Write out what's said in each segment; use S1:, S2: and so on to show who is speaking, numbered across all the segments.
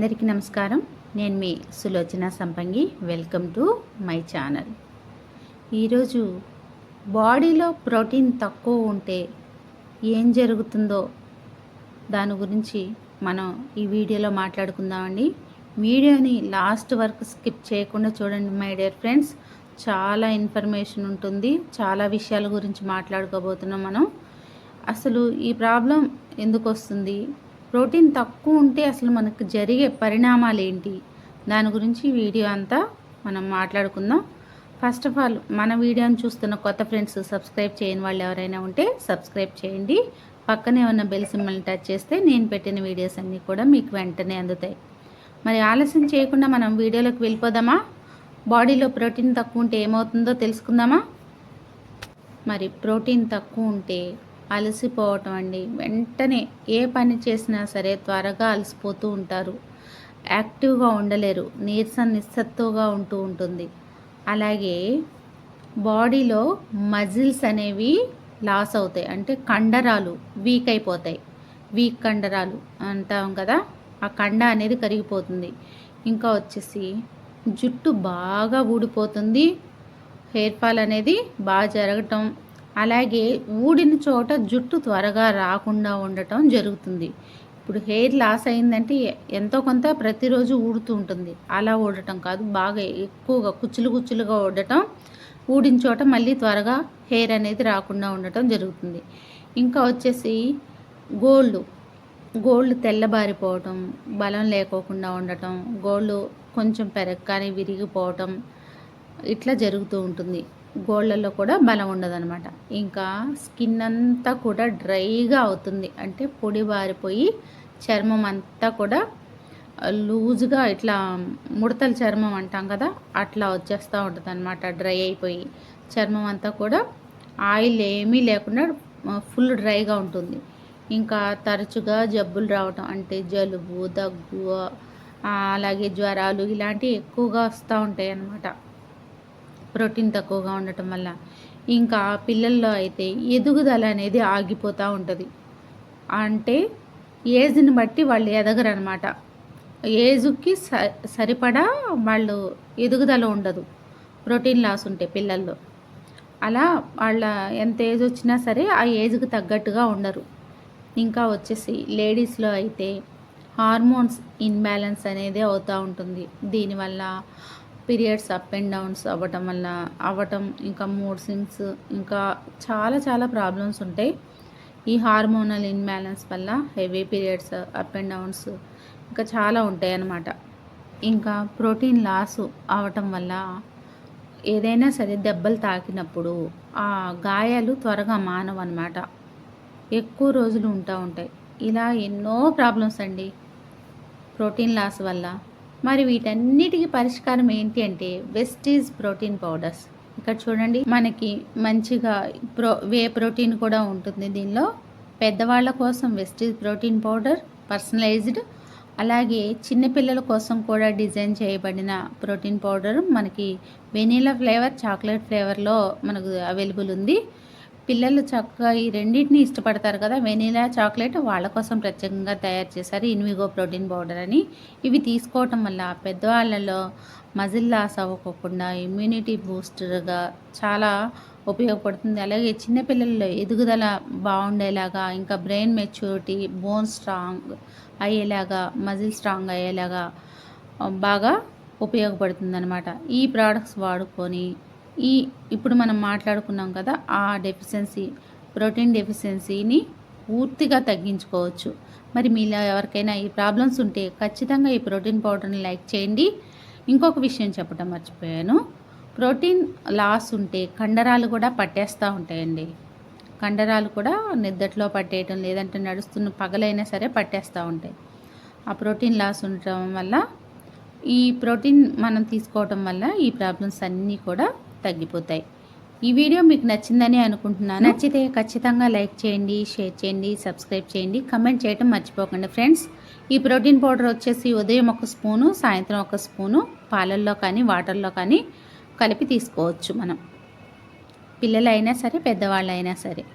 S1: అందరికీ నమస్కారం. నేను మీ సులోచన సంపంగి. Welcome to my channel. ఈరోజు బాడీలో ప్రోటీన్ తక్కువ ఉంటే ఏం జరుగుతుందో దాని గురించి మనం ఈ వీడియోలో మాట్లాడుకుందామండి. వీడియోని లాస్ట్ వరకు స్కిప్ చేయకుండా చూడండి మై డియర్ ఫ్రెండ్స్. చాలా ఇన్ఫర్మేషన్ ఉంటుంది, చాలా విషయాల గురించి మాట్లాడుకోబోతున్నాం మనం. అసలు ఈ ప్రాబ్లం ఎందుకు వస్తుంది, ప్రోటీన్ తక్కువ ఉంటే అసలు మనకు జరిగే పరిణామాలు ఏంటి, దాని గురించి వీడియో అంతా మనం మాట్లాడుకుందాం. ఫస్ట్ ఆఫ్ ఆల్ మన వీడియోని చూస్తున్న కొత్త ఫ్రెండ్స్ సబ్స్క్రైబ్ చేయని వాళ్ళు ఎవరైనా ఉంటే సబ్స్క్రైబ్ చేయండి. పక్కనే ఉన్న బెల్ సింబల్ని టచ్ చేస్తే నేను పెట్టిన వీడియోస్ అన్నీ కూడా మీకు వెంటనే అందుతాయి. మరి ఆలస్యం చేయకుండా మనం వీడియోలోకి వెళ్ళిపోదామా? బాడీలో ప్రోటీన్ తక్కువ ఉంటే ఏమవుతుందో తెలుసుకుందామా? మరి ప్రోటీన్ తక్కువ ఉంటే అలసిపోవటం అండి. వెంటనే ఏ పని చేసినా సరే త్వరగా అలసిపోతూ ఉంటారు, యాక్టివ్గా ఉండలేరు, నిస్సత్తుగా ఉంటూ ఉంటుంది. అలాగే బాడీలో మజిల్స్ అనేవి లాస్ అవుతాయి, అంటే కండరాలు వీక్ అయిపోతాయి. వీక్ కండరాలు అంటాం కదా, ఆ కండ అనేది కరిగిపోతుంది. ఇంకా వచ్చేసి జుట్టు బాగా ఊడిపోతుంది, హెయిర్ ఫాల్ అనేది బాగా జరగటం, అలాగే ఊడిన చోట జుట్టు త్వరగా రాకుండా ఉండటం జరుగుతుంది. ఇప్పుడు హెయిర్ లాస్ అయిందంటే ఎంతో కొంత ప్రతిరోజు ఊడుతూ ఉంటుంది. అలా ఊడటం కాదు, బాగా ఎక్కువగా కుచ్చులుగా ఊడటం, ఊడిన చోట మళ్ళీ త్వరగా హెయిర్ అనేది రాకుండా ఉండటం జరుగుతుంది. ఇంకా వచ్చేసి గోళ్ళు తెల్లబారిపోవటం, బలం లేకోకుండా ఉండటం, గోళ్ళు కొంచెం పెరగగానే విరిగిపోవటం, ఇట్లా జరుగుతూ ఉంటుంది. గోళ్ళల్లో కూడా బలం ఉండదన్నమాట. ఇంకా స్కిన్ అంతా కూడా డ్రైగా అవుతుంది, అంటే పొడి బారిపోయి చర్మం అంతా కూడా లూజ్గా ఇట్లా ముడతల చర్మం అంటాం కదా, అట్లా వచ్చేస్తూ ఉంటుంది అనమాట. డ్రై అయిపోయి చర్మం అంతా కూడా ఆయిల్ ఏమీ లేకుండా ఫుల్ డ్రైగా ఉంటుంది. ఇంకా తరచుగా జబ్బులు రావటం, అంటే జలుబు, దగ్గు, అలాగే జ్వరాలు ఇలాంటివి ఎక్కువగా వస్తూ ఉంటాయి అన్నమాట, ప్రోటీన్ తక్కువగా ఉండటం వల్ల. ఇంకా పిల్లల్లో అయితే ఎదుగుదల అనేది ఆగిపోతూ ఉంటుంది. అంటే ఏజ్ని బట్టి వాళ్ళు ఎదగరనమాట. ఏజ్కి సరిపడా వాళ్ళు ఎదుగుదల ఉండదు, ప్రోటీన్ లాస్ ఉంటే పిల్లల్లో. అలా వాళ్ళ ఎంత ఏజ్ వచ్చినా సరే ఆ ఏజ్కి తగ్గట్టుగా ఉండరు. ఇంకా వచ్చేసి లేడీస్లో అయితే హార్మోన్స్ ఇన్బ్యాలెన్స్ అనేది అవుతూ ఉంటుంది. దీనివల్ల పీరియడ్స్ అప్ అండ్ డౌన్స్ అవ్వటం, ఇంకా మూడ్ స్వింగ్స్, ఇంకా చాలా ప్రాబ్లమ్స్ ఉంటాయి ఈ హార్మోనల్ ఇన్బ్యాలెన్స్ వల్ల. Heavy periods, up and downs, ఇంకా చాలా ఉంటాయి అన్నమాట. ఇంకా ప్రోటీన్ లాస్ అవటం వల్ల ఏదైనా సరే దెబ్బలు తాకినప్పుడు ఆ గాయాలు త్వరగా మానవన్నమాట, ఎక్కువ రోజులు ఉంటాయి. ఇలా ఎన్నో ప్రాబ్లమ్స్ అండి ప్రోటీన్ లాస్ వల్ల. మరి వీటన్నిటికీ పరిష్కారం ఏంటి అంటే వెస్టీజ్ ప్రోటీన్ పౌడర్స్. ఇక్కడ చూడండి, మనకి మంచిగా వే ప్రోటీన్ కూడా ఉంటుంది దీనిలో. పెద్దవాళ్ళ కోసం వెస్టీజ్ ప్రోటీన్ పౌడర్ పర్సనలైజ్డ్, అలాగే చిన్నపిల్లల కోసం కూడా డిజైన్ చేయబడిన ప్రోటీన్ పౌడర్ మనకి వెనీలా ఫ్లేవర్, చాక్లెట్ ఫ్లేవర్లో మనకు అవైలబుల్ ఉంది. పిల్లలు చక్కగా ఈ రెండింటిని ఇష్టపడతారు కదా, వెనీలా, చాక్లెట్, వాళ్ళ కోసం ప్రత్యేకంగా తయారు చేశారు ఇన్విగో ప్రోటీన్ పౌడర్ అని. ఇవి తీసుకోవటం వల్ల పెద్దవాళ్ళలో మజిల్ లాస్ అవ్వకుండా ఇమ్యూనిటీ బూస్టర్గా చాలా ఉపయోగపడుతుంది. అలాగే చిన్నపిల్లల్లో ఎదుగుదల బాగుండేలాగా, ఇంకా బ్రెయిన్ మెచ్యూరిటీ, బోన్ స్ట్రాంగ్ అయ్యేలాగా, మజిల్ స్ట్రాంగ్ అయ్యేలాగా బాగా ఉపయోగపడుతుంది అనమాట. ఈ ప్రోడక్ట్స్ వాడుకొని ఇప్పుడు మనం మాట్లాడుకున్నాం కదా, ఆ ప్రోటీన్ డెఫిషియన్సీని పూర్తిగా తగ్గించుకోవచ్చు. మరి మీలో ఎవరికైనా ఈ ప్రాబ్లమ్స్ ఉంటే ఖచ్చితంగా ఈ ప్రోటీన్ పౌడర్ని లైక్ చేయండి. ఇంకొక విషయం చెప్పడం మర్చిపోయాను, ప్రోటీన్ లాస్ ఉంటే కండరాలు కూడా పట్టేస్తూ ఉంటాయండి. కండరాలు కూడా నిద్దట్లో పట్టేయటం, లేదంటే నడుస్తున్న పగలైనా సరే పట్టేస్తూ ఉంటాయి. ఆ ప్రోటీన్ లాస్ ఉండటం వల్ల, ఈ ప్రోటీన్ మనం తీసుకోవటం వల్ల ఈ ప్రాబ్లమ్స్ అన్నీ కూడా తగ్గిపోతాయి. ఈ వీడియో మీకు నచ్చిందని అనుకుంటున్నాను. నచ్చితే ఖచ్చితంగా లైక్ చేయండి, షేర్ చేయండి, సబ్స్క్రైబ్ చేయండి, కమెంట్ చేయటం మర్చిపోకండి ఫ్రెండ్స్. ఈ ప్రోటీన్ పౌడర్ వచ్చేసి ఉదయం 1 స్పూను, సాయంత్రం 1 స్పూను పాలల్లో కానీ వాటర్లో కానీ కలిపి తీసుకోవచ్చు మనం, పిల్లలైనా సరే పెద్దవాళ్ళైనా సరే.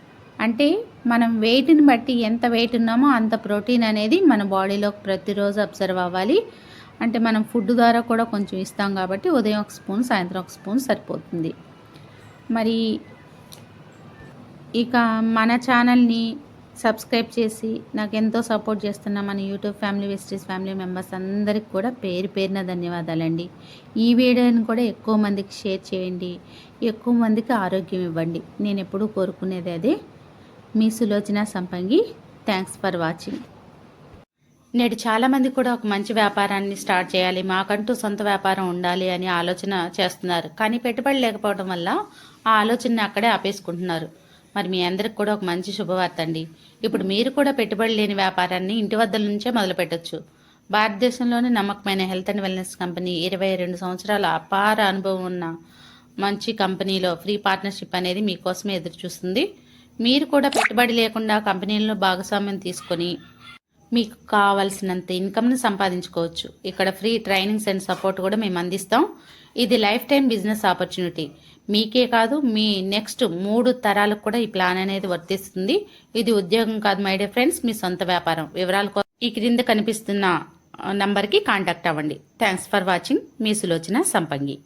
S1: అంటే మనం వెయిట్ని బట్టి ఎంత వెయిట్ ఉన్నామో అంత ప్రోటీన్ అనేది మన బాడీలోకి ప్రతిరోజు అబ్జర్వ్ అవ్వాలి. అంటే మనం ఫుడ్ ద్వారా కూడా కొంచెం ఇస్తాం కాబట్టి ఉదయం ఒక స్పూన్, సాయంత్రం ఒక స్పూన్ సరిపోతుంది. మరి ఇక మన ఛానల్ని సబ్స్క్రైబ్ చేసి నాకు ఎంతో సపోర్ట్ చేస్తున్న మన యూట్యూబ్ ఫ్యామిలీ, వెస్టీస్ ఫ్యామిలీ మెంబర్స్ అందరికి కూడా పేరు పేరున ధన్యవాదాలండి. ఈ వీడియోని కూడా ఎక్కువ మందికి షేర్ చేయండి, ఎక్కువ మందికి ఆరోగ్యం ఇవ్వండి. నేను ఎప్పుడూ కోరుకునేది అదే. మీ సులోచన సంపంగి. Thanks for watching. నేడు చాలామంది కూడా ఒక మంచి వ్యాపారాన్ని స్టార్ట్ చేయాలి, మాకంటూ సొంత వ్యాపారం ఉండాలి అని ఆలోచన చేస్తున్నారు. కానీ పెట్టుబడి లేకపోవడం వల్ల ఆ ఆలోచనని అక్కడే ఆపేసుకుంటున్నారు. మరి మీ అందరికి కూడా ఒక మంచి శుభవార్త అండి. ఇప్పుడు మీరు కూడా పెట్టుబడి లేని వ్యాపారాన్ని ఇంటి వద్ద నుంచే మొదలు పెట్టొచ్చు. భారతదేశంలోని నమ్మకమైన హెల్త్ అండ్ వెల్నెస్ కంపెనీ 22 సంవత్సరాల అపార అనుభవం ఉన్న మంచి కంపెనీలో ఫ్రీ పార్ట్నర్షిప్ అనేది మీకోసమే ఎదురు చూస్తుంది. మీరు కూడా పెట్టుబడి లేకుండా కంపెనీల్లో భాగస్వామ్యం తీసుకొని మీకు కావాల్సినంత ఇన్కమ్ని సంపాదించుకోవచ్చు. ఇక్కడ ఫ్రీ ట్రైనింగ్స్ అండ్ సపోర్ట్ కూడా మేము అందిస్తాం. ఇది లైఫ్ టైం బిజినెస్ ఆపర్చునిటీ. మీకే కాదు, మీ నెక్స్ట్ 3 తరాలకు కూడా ఈ ప్లాన్ అనేది వర్తిస్తుంది. ఇది ఉద్యోగం కాదు మై డియర్ ఫ్రెండ్స్, మీ సొంత వ్యాపారం. వివరాల కోసం ఈ క్రింద కనిపిస్తున్న నంబర్కి కాంటాక్ట్ అవ్వండి. Thanks for watching. మీ సులోచన సంపంగి.